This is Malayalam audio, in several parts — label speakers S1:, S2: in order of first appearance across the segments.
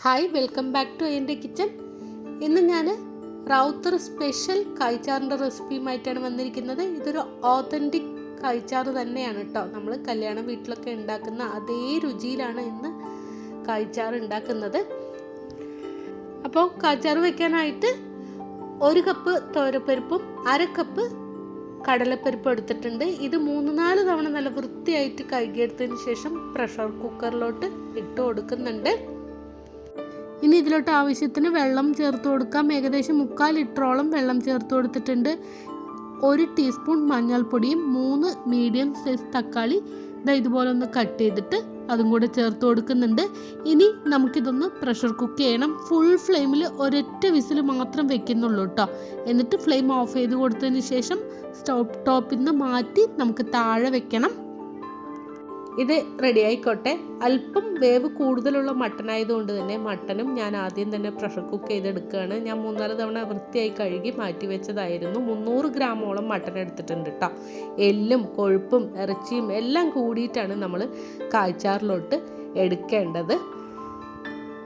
S1: ഹായ്, വെൽക്കം ബാക്ക് ടു എൻ്റെ കിച്ചൺ. ഇന്ന് ഞാൻ റൗത്തർ സ്പെഷ്യൽ കായ്ച്ചാറിൻ്റെ റെസിപ്പിയുമായിട്ടാണ് വന്നിരിക്കുന്നത്. ഇതൊരു ഓതൻറ്റിക് കായ്ച്ചാറ് തന്നെയാണ് കേട്ടോ. നമ്മൾ കല്യാണ വീട്ടിലൊക്കെ ഉണ്ടാക്കുന്ന അതേ രുചിയിലാണ് ഇന്ന് കായ്ച്ചാറ് ഉണ്ടാക്കുന്നത്. അപ്പോൾ കായ്ച്ചാറ് വെക്കാനായിട്ട് 1 കപ്പ് തോരപ്പരിപ്പും 1/2 കപ്പ് കടലപ്പരിപ്പ് എടുത്തിട്ടുണ്ട്. ഇത് 3-4 തവണ നല്ല വൃത്തിയായിട്ട് കഴുകിയെടുത്തതിന് ശേഷം പ്രഷർ കുക്കറിലോട്ട് ഇട്ട് കൊടുക്കുന്നുണ്ട്. ഇനി ഇതിലോട്ട് ആവശ്യത്തിന് വെള്ളം ചേർത്ത് കൊടുക്കാം. ഏകദേശം 3/4 ലിറ്ററോളം വെള്ളം ചേർത്ത് കൊടുത്തിട്ടുണ്ട്. 1 ടീസ്പൂൺ മഞ്ഞൾപ്പൊടിയും 3 മീഡിയം സൈസ് തക്കാളി ഇതുപോലെ ഒന്ന് കട്ട് ചെയ്തിട്ട് അതും കൂടെ ചേർത്ത് കൊടുക്കുന്നുണ്ട്. ഇനി നമുക്കിതൊന്ന് പ്രഷർ കുക്ക് ചെയ്യണം. ഫുൾ ഫ്ലെയിമിൽ ഒരൊറ്റ വിസിൽ മാത്രം വെക്കുന്നുള്ളൂ കേട്ടോ. എന്നിട്ട് ഫ്ലെയിം ഓഫ് ചെയ്ത് കൊടുത്തതിന് ശേഷം ടോപ്പിൽ നിന്ന് മാറ്റി നമുക്ക് താഴെ വെക്കണം. ഇത് റെഡി ആയിക്കോട്ടെ. അല്പം വേവ് കൂടുതലുള്ള മട്ടൺ ആയതുകൊണ്ട് തന്നെ മട്ടനും ഞാൻ ആദ്യം തന്നെ പ്രഷർ കുക്ക് ചെയ്തെടുക്കുകയാണ്. ഞാൻ 3-4 തവണ വൃത്തിയായി കഴുകി മാറ്റി വെച്ചതായിരുന്നു. 300 ഗ്രാമോളം മട്ടൺ എടുത്തിട്ടുണ്ട് കേട്ടോ. എല്ലും കൊഴുപ്പും ഇറച്ചിയും എല്ലാം കൂടിയിട്ടാണ് നമ്മൾ കായ്ച്ചാറിലോട്ട് എടുക്കേണ്ടത്.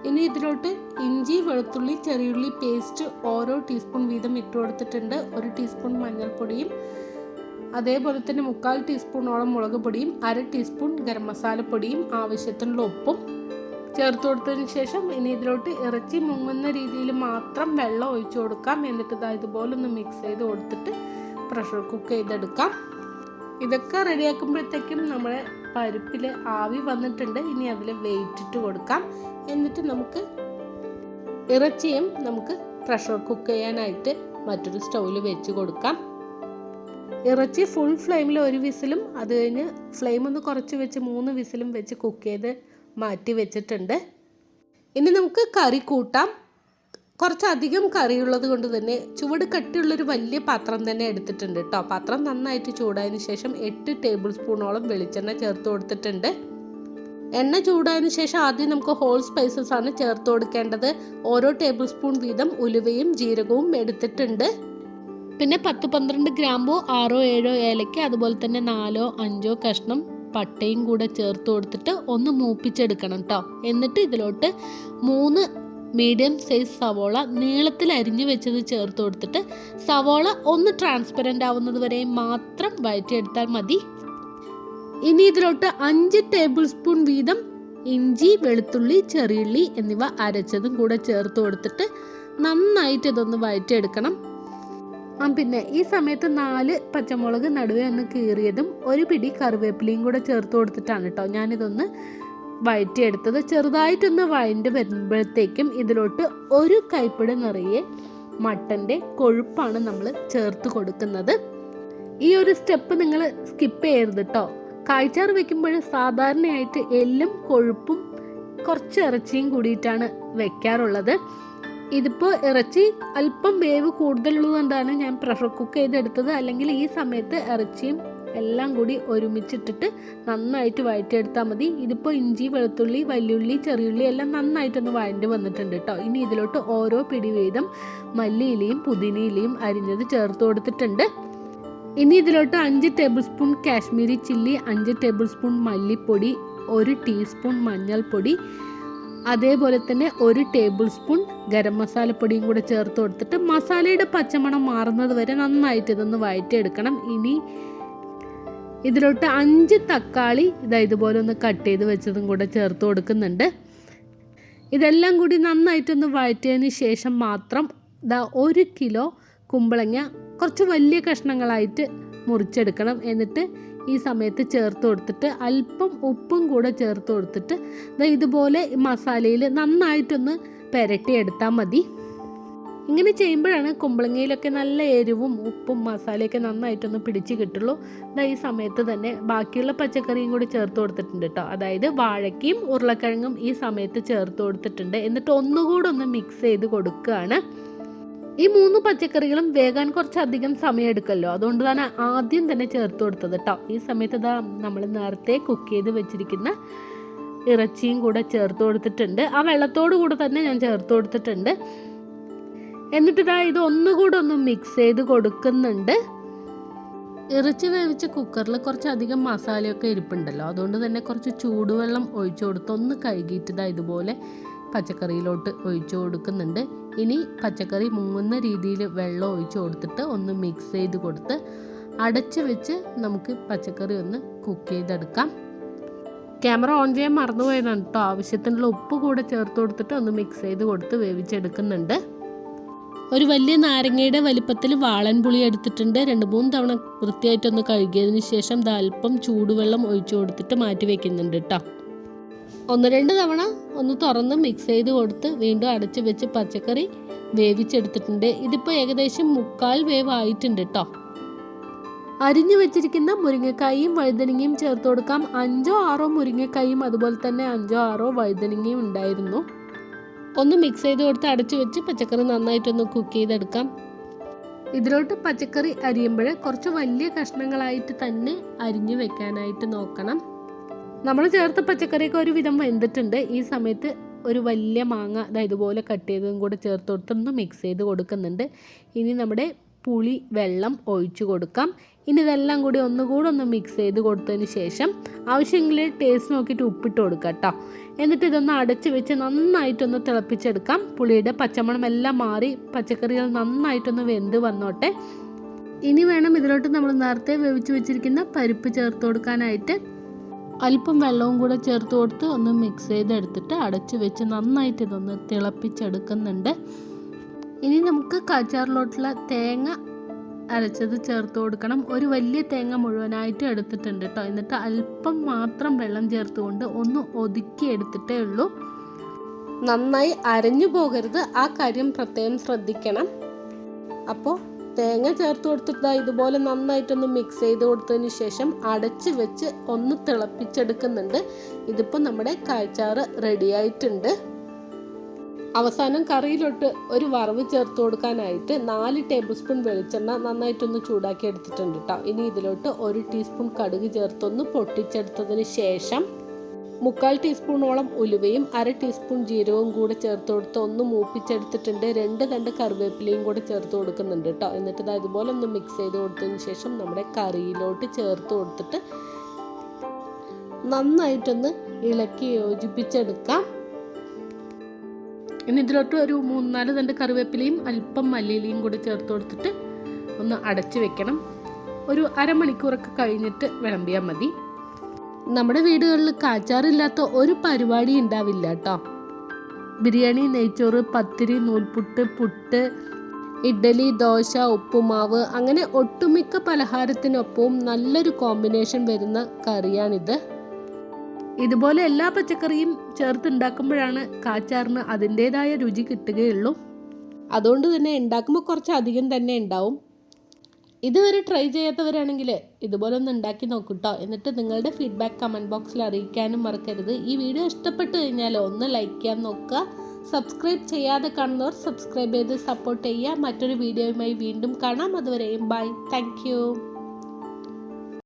S1: ഇനി ഇതിലോട്ട് ഇഞ്ചി, വെളുത്തുള്ളി, ചെറിയുള്ളി പേസ്റ്റ് ഓരോ ടീസ്പൂൺ വീതം ഇട്ട് കൊടുത്തിട്ടുണ്ട്. 1 ടീസ്പൂൺ മഞ്ഞൾപ്പൊടിയും അതേപോലെ തന്നെ 3/4 ടീസ്പൂണോളം മുളക് പൊടിയും 1/2 ടീസ്പൂൺ ഗരം മസാലപ്പൊടിയും ആവശ്യത്തിനുള്ള ഉപ്പും ചേർത്ത് കൊടുത്തതിന് ശേഷം ഇനി ഇതിലോട്ട് ഇറച്ചി മുങ്ങുന്ന രീതിയിൽ മാത്രം വെള്ളം ഒഴിച്ചു കൊടുക്കാം. എന്നിട്ട് ഇതുപോലെ ഒന്ന് മിക്സ് ചെയ്ത് കൊടുത്തിട്ട് പ്രഷർ കുക്ക് ചെയ്തെടുക്കാം. ഇതൊക്കെ റെഡിയാക്കുമ്പോഴത്തേക്കും നമ്മുടെ പരിപ്പിൽ ആവി വന്നിട്ടുണ്ട്. ഇനി അതിൽ വെയിറ്റ് ഇട്ട് കൊടുക്കാം. എന്നിട്ട് നമുക്ക് ഇറച്ചിയും നമുക്ക് പ്രഷർ കുക്ക് ചെയ്യാനായിട്ട് മറ്റൊരു സ്റ്റൗവിൽ വെച്ച് കൊടുക്കാം. ഇറച്ചി ഫുൾ ഫ്ലെയിമിൽ 1 വിസിലും അത് കഴിഞ്ഞ് ഫ്ലെയിം ഒന്ന് കുറച്ച് വെച്ച് 3 വിസിലും വെച്ച് കുക്ക് ചെയ്ത് മാറ്റി വെച്ചിട്ടുണ്ട്. ഇനി നമുക്ക് കറി കൂട്ടാം. കുറച്ചധികം കറിയുള്ളത് കൊണ്ട് തന്നെ ചുവട് കട്ടിയുള്ളൊരു വലിയ പാത്രം തന്നെ എടുത്തിട്ടുണ്ട് കേട്ടോ. പാത്രം നന്നായിട്ട് ചൂടായതിനു ശേഷം 8 ടേബിൾ സ്പൂണോളം വെളിച്ചെണ്ണ ചേർത്ത് കൊടുത്തിട്ടുണ്ട്. എണ്ണ ചൂടായതിനു ശേഷം ആദ്യം നമുക്ക് ഹോൾ സ്പൈസസ് ആണ് ചേർത്ത് കൊടുക്കേണ്ടത്. ഓരോ ടേബിൾ സ്പൂൺ വീതം ഉലുവയും ജീരകവും എടുത്തിട്ടുണ്ട്. പിന്നെ 10-12 ഗ്രാമ്പോ 6-7 ഏലക്ക, അതുപോലെ തന്നെ 4-5 കഷ്ണം പട്ടയും കൂടെ ചേർത്ത് കൊടുത്തിട്ട് ഒന്ന് മൂപ്പിച്ചെടുക്കണം കേട്ടോ. എന്നിട്ട് ഇതിലോട്ട് 3 മീഡിയം സൈസ് സവോള നീളത്തിൽ അരിഞ്ഞു വെച്ചത് ചേർത്ത് കൊടുത്തിട്ട് സവോള ഒന്ന് ട്രാൻസ്പെറൻ്റ് ആവുന്നത് വരെ മാത്രം വഴറ്റിയെടുത്താൽ മതി. ഇനി ഇതിലോട്ട് 5 ടേബിൾ സ്പൂൺ വീതം ഇഞ്ചി, വെളുത്തുള്ളി, ചെറിയുള്ളി എന്നിവ അരച്ചതും കൂടെ ചേർത്ത് കൊടുത്തിട്ട് നന്നായിട്ട് ഇതൊന്ന് വഴറ്റിയെടുക്കണം. പിന്നെ ഈ സമയത്ത് 4 പച്ചമുളക് നടുവേ ഒന്ന് കീറിയതും 1 പിടി കറിവേപ്പിലയും കൂടെ ചേർത്ത് കൊടുത്തിട്ടാണ് കേട്ടോ ഞാനിതൊന്ന് വഴറ്റിയെടുത്തത്. ചെറുതായിട്ടൊന്ന് വഴണ്ട് വരുമ്പോഴത്തേക്കും ഇതിലോട്ട് 1 കൈപ്പിടി നിറയെ മട്ടൻ്റെ കൊഴുപ്പാണ് നമ്മൾ ചേർത്ത് കൊടുക്കുന്നത്. ഈ ഒരു സ്റ്റെപ്പ് നിങ്ങൾ സ്കിപ്പ് ചെയ്യരുത് കേട്ടോ. കായ്ച്ചാറ് വെക്കുമ്പോൾ സാധാരണയായിട്ട് എല്ലും കൊഴുപ്പും കുറച്ച് ഇറച്ചിയും കൂടിയിട്ടാണ് വെക്കാറുള്ളത്. ഇതിപ്പോൾ ഇറച്ചി അല്പം വേവ് കൂടുതലുള്ളത് കൊണ്ടാണ് ഞാൻ പ്രഷർ കുക്ക് ചെയ്തെടുത്തത്. അല്ലെങ്കിൽ ഈ സമയത്ത് ഇറച്ചിയും എല്ലാം കൂടി ഒരുമിച്ചിട്ടിട്ട് നന്നായിട്ട് വഴറ്റിയെടുത്താൽ മതി. ഇതിപ്പോൾ ഇഞ്ചി, വെളുത്തുള്ളി, വലിയുള്ളി, ചെറിയുള്ളി എല്ലാം നന്നായിട്ടൊന്ന് വഴണ്ടി വന്നിട്ടുണ്ട് കേട്ടോ. ഇനി ഇതിലോട്ട് ഓരോ പിടി വീതം മല്ലിയിലയും പുതിനയിലയും അരിഞ്ഞത് ചേർത്ത് കൊടുത്തിട്ടുണ്ട്. ഇനി ഇതിലോട്ട് 5 table spoon Kashmiri chilli, 5 table spoon മല്ലിപ്പൊടി, 1 ടീസ്പൂൺ മഞ്ഞൾപ്പൊടി, അതേപോലെ തന്നെ 1 ടേബിൾ സ്പൂൺ ഗരം മസാലപ്പൊടിയും കൂടെ ചേർത്ത് കൊടുത്തിട്ട് മസാലയുടെ പച്ചമണം മാറുന്നത് വരെ നന്നായിട്ട് ഇതൊന്ന് വഴറ്റിയെടുക്കണം. ഇനി ഇതിലോട്ട് 5 തക്കാളി ഇതുപോലെ ഒന്ന് കട്ട് ചെയ്ത് വെച്ചതും കൂടെ ചേർത്ത് കൊടുക്കുന്നുണ്ട്. ഇതെല്ലാം കൂടി നന്നായിട്ടൊന്ന് വഴറ്റിയതിന് ശേഷം മാത്രം 1 കിലോ കുമ്പളങ്ങ കുറച്ച് വലിയ കഷ്ണങ്ങളായിട്ട് മുറിച്ചെടുക്കണം. എന്നിട്ട് ഈ സമയത്ത് ചേർത്ത് കൊടുത്തിട്ട് അല്പം ഉപ്പും കൂടെ ചേർത്ത് കൊടുത്തിട്ട് ഇതുപോലെ മസാലയിൽ നന്നായിട്ടൊന്ന് പുരട്ടിയെടുത്താൽ മതി. ഇങ്ങനെ ചെയ്യുമ്പോഴാണ് കുമ്പളങ്ങയിലൊക്കെ നല്ല എരിവും ഉപ്പും മസാലയൊക്കെ നന്നായിട്ടൊന്ന് പിടിച്ച് കിട്ടുള്ളൂ. ഈ സമയത്ത് തന്നെ ബാക്കിയുള്ള പച്ചക്കറിയും കൂടി ചേർത്ത് കൊടുത്തിട്ടുണ്ട് കേട്ടോ. അതായത് വാഴയ്ക്കയും ഉരുളക്കിഴങ്ങും ഈ സമയത്ത് ചേർത്ത് കൊടുത്തിട്ടുണ്ട്. എന്നിട്ട് ഒന്നുകൂടെ ഒന്ന് മിക്സ് ചെയ്ത് കൊടുക്കുകയാണ്. ഈ 3 പച്ചക്കറികളും വേകാൻ കുറച്ചധികം സമയം എടുക്കല്ലോ, അതുകൊണ്ട് തന്നെ ആദ്യം തന്നെ ചേർത്ത് കൊടുത്തത് കേട്ടോ. ഈ സമയത്ത് നമ്മൾ നേരത്തെ കുക്ക് ചെയ്ത് വെച്ചിരിക്കുന്ന ഇറച്ചിയും കൂടെ ചേർത്ത് കൊടുത്തിട്ടുണ്ട്. ആ വെള്ളത്തോടു കൂടെ തന്നെ ഞാൻ ചേർത്ത് കൊടുത്തിട്ടുണ്ട്. എന്നിട്ട് ഇത് ഒന്നുകൂടെ ഒന്ന് മിക്സ് ചെയ്ത് കൊടുക്കുന്നുണ്ട്. ഇറച്ചി വേവിച്ച കുക്കറിൽ കുറച്ചധികം മസാലയൊക്കെ ഇരിപ്പുണ്ടല്ലോ, അതുകൊണ്ട് തന്നെ കുറച്ച് ചൂടുവെള്ളം ഒഴിച്ചു കൊടുത്ത് ഒന്ന് കഴുകിയിട്ട് ഇതുപോലെ പച്ചക്കറിയിലോട്ട് ഒഴിച്ചു കൊടുക്കുന്നുണ്ട്. ഇനി പച്ചക്കറി മുങ്ങുന്ന രീതിയിൽ വെള്ളം ഒഴിച്ചു കൊടുത്തിട്ട് ഒന്ന് മിക്സ് ചെയ്ത് കൊടുത്ത് അടച്ച് വെച്ച് നമുക്ക് പച്ചക്കറി ഒന്ന് കുക്ക് ചെയ്തെടുക്കാം. ക്യാമറ ഓൺ ചെയ്യാൻ മറന്നുപോയതാണ് കേട്ടോ. ആവശ്യത്തിനുള്ള ഉപ്പ് കൂടെ ചേർത്ത് കൊടുത്തിട്ട് ഒന്ന് മിക്സ് ചെയ്ത് കൊടുത്ത് വേവിച്ചെടുക്കുന്നുണ്ട്. ഒരു വലിയ നാരങ്ങയുടെ വലിപ്പത്തിൽ വാളൻ പുളി എടുത്തിട്ടുണ്ട്. 2-3 തവണ വൃത്തിയായിട്ടൊന്ന് കഴുകിയതിന് ശേഷം അല്പം ചൂടുവെള്ളം ഒഴിച്ചു കൊടുത്തിട്ട് മാറ്റി വെക്കുന്നുണ്ട് കേട്ടോ. 1-2 തവണ ഒന്ന് തുറന്ന് മിക്സ് ചെയ്ത് കൊടുത്ത് വീണ്ടും അടച്ച് വെച്ച് പച്ചക്കറി വേവിച്ചെടുത്തിട്ടുണ്ട്. ഇതിപ്പോൾ ഏകദേശം 1/4 വേവ് ആയിട്ടുണ്ട് കേട്ടോ. അരിഞ്ഞു വെച്ചിരിക്കുന്ന മുരിങ്ങക്കായും വഴുതനങ്ങയും ചേർത്ത് കൊടുക്കാം. 5-6 മുരിങ്ങക്കായും അതുപോലെ തന്നെ 5-6 വഴുതനങ്ങയും ഉണ്ടായിരുന്നു. ഒന്ന് മിക്സ് ചെയ്ത് കൊടുത്ത് അടച്ചു വെച്ച് പച്ചക്കറി നന്നായിട്ടൊന്ന് കുക്ക് ചെയ്തെടുക്കാം. ഇതിലോട്ട് പച്ചക്കറി അരിയുമ്പോൾ കുറച്ച് വലിയ കഷ്ണങ്ങളായിട്ട് തന്നെ അരിഞ്ഞു വെക്കാനായിട്ട് നോക്കണം. നമ്മൾ ചേർത്ത പച്ചക്കറിയൊക്കെ ഒരു വിധം വെന്തിട്ടുണ്ട്. ഈ സമയത്ത് ഒരു വലിയ മാങ്ങ ഇതുപോലെ കട്ട് ചെയ്തതും കൂടെ ചേർത്ത് കൊടുത്തൊന്ന് മിക്സ് ചെയ്ത് കൊടുക്കുന്നുണ്ട്. ഇനി നമ്മുടെ പുളി വെള്ളം ഒഴിച്ചു കൊടുക്കാം. ഇനി ഇതെല്ലാം കൂടി ഒന്നുകൂടെ ഒന്ന് മിക്സ് ചെയ്ത് കൊടുത്തതിന് ശേഷം ആവശ്യമെങ്കിൽ ടേസ്റ്റ് നോക്കിയിട്ട് ഉപ്പിട്ട് കൊടുക്കുക കേട്ടോ. എന്നിട്ട് ഇതൊന്ന് അടച്ച് വെച്ച് നന്നായിട്ടൊന്ന് തിളപ്പിച്ചെടുക്കാം. പുളിയുടെ പച്ചമണം എല്ലാം മാറി പച്ചക്കറികൾ നന്നായിട്ടൊന്ന് വെന്ത് വന്നോട്ടെ. ഇനി വേണം ഇതിലോട്ട് നമ്മൾ നേരത്തെ വേവിച്ച് വെച്ചിരിക്കുന്ന പരിപ്പ് ചേർത്ത് കൊടുക്കാനായിട്ട്. അല്പം വെള്ളവും കൂടെ ചേർത്ത് കൊടുത്ത് ഒന്ന് മിക്സ് ചെയ്തെടുത്തിട്ട് അടച്ച് വെച്ച് നന്നായിട്ട് ഇതൊന്ന് തിളപ്പിച്ചെടുക്കുന്നുണ്ട്. ഇനി നമുക്ക് കാച്ചാറിലോട്ടുള്ള തേങ്ങ അരച്ചത് ചേർത്ത് കൊടുക്കണം. ഒരു വലിയ തേങ്ങ മുഴുവനായിട്ട് എടുത്തിട്ടുണ്ട് കേട്ടോ. എന്നിട്ട് അല്പം മാത്രം വെള്ളം ചേർത്തുകൊണ്ട് ഒന്ന് ഒതുക്കി എടുത്തിട്ടേ ഉള്ളൂ. നന്നായി അരഞ്ഞു പോകരുത്, ആ കാര്യം പ്രത്യേകം ശ്രദ്ധിക്കണം. അപ്പോൾ തേങ്ങ ചേർത്ത് കൊടുത്തിട്ട് ഇതുപോലെ നന്നായിട്ടൊന്ന് മിക്സ് ചെയ്ത് കൊടുത്തതിന് ശേഷം അടച്ച് വെച്ച് ഒന്ന് തിളപ്പിച്ചെടുക്കുന്നുണ്ട്. ഇതിപ്പോൾ നമ്മുടെ കായ്ച്ചാറ് റെഡി ആയിട്ടുണ്ട്. അവസാനം കറിയിലോട്ട് ഒരു വറവ് ചേർത്ത് കൊടുക്കാനായിട്ട് 4 ടേബിൾ സ്പൂൺ വെളിച്ചെണ്ണ നന്നായിട്ടൊന്ന് ചൂടാക്കി എടുത്തിട്ടുണ്ട് കേട്ടോ. ഇനി ഇതിലോട്ട് 1 ടീസ്പൂൺ കടുക് ചേർത്തൊന്ന് പൊട്ടിച്ചെടുത്തതിന് ശേഷം 1/4 ടീസ്പൂണോളം ഉലുവയും 1/2 ടീസ്പൂൺ ജീരകവും കൂടെ ചേർത്ത് കൊടുത്ത് ഒന്ന് മൂപ്പിച്ചെടുത്തിട്ടുണ്ട്. 2 തണ്ട് കറിവേപ്പിലയും കൂടെ ചേർത്ത് കൊടുക്കുന്നുണ്ട് കേട്ടോ. എന്നിട്ട് ഇതുപോലെ ഒന്ന് മിക്സ് ചെയ്ത് കൊടുത്തതിന് ശേഷം നമ്മുടെ കറിയിലോട്ട് ചേർത്ത് കൊടുത്തിട്ട് നന്നായിട്ടൊന്ന് ഇളക്കി യോജിപ്പിച്ചെടുക്കാം. ഇനി ഇതിലോട്ട് ഒരു 3-4 തണ്ട് കറിവേപ്പിലയും അല്പം മല്ലിയിലയും കൂടി ചേർത്ത് കൊടുത്തിട്ട് ഒന്ന് അടച്ച് വെക്കണം. ഒരു അരമണിക്കൂറൊക്കെ കഴിഞ്ഞിട്ട് വിളമ്പിയാൽ മതി. നമ്മുടെ വീടുകളിൽ കാച്ചാറില്ലാത്ത ഒരു പരിപാടി ഉണ്ടാവില്ല കേട്ടോ. ബിരിയാണി, നെയ്ച്ചോറ്, പത്തിരി, നൂൽപുട്ട്, പുട്ട്, ഇഡ്ഡലി, ദോശ, ഉപ്പുമാവ് അങ്ങനെ ഒട്ടുമിക്ക പലഹാരത്തിനൊപ്പവും നല്ലൊരു കോമ്പിനേഷൻ വരുന്ന കറിയാണിത്. ഇതുപോലെ എല്ലാ പച്ചക്കറിയും ചേർത്തുണ്ടാക്കുമ്പോഴാണ് കാച്ചാറിന് അതിൻ്റേതായ രുചി കിട്ടുകയുള്ളൂ. അതുകൊണ്ട് തന്നെ ഉണ്ടാക്കുമ്പോൾ കുറച്ച് അധികം തന്നെ ഉണ്ടാവും. ഇതുവരെ ട്രൈ ചെയ്യാത്തവരാണെങ്കിൽ ഇതുപോലെ ഒന്ന് ഉണ്ടാക്കി നോക്കൂട്ടോ. എന്നിട്ട് നിങ്ങളുടെ ഫീഡ്ബാക്ക് കമൻറ്റ് ബോക്സിൽ അറിയിക്കാനും മറക്കരുത്. ഈ വീഡിയോ ഇഷ്ടപ്പെട്ട് കഴിഞ്ഞാൽ ഒന്ന് ലൈക്ക് ചെയ്യാൻ നോക്കുക. സബ്സ്ക്രൈബ് ചെയ്യാതെ കാണുന്നവർ സബ്സ്ക്രൈബ് ചെയ്ത് സപ്പോർട്ട് ചെയ്യുക. മറ്റൊരു വീഡിയോയുമായി വീണ്ടും കാണാം. അതുവരെയും ബൈ. Thank you.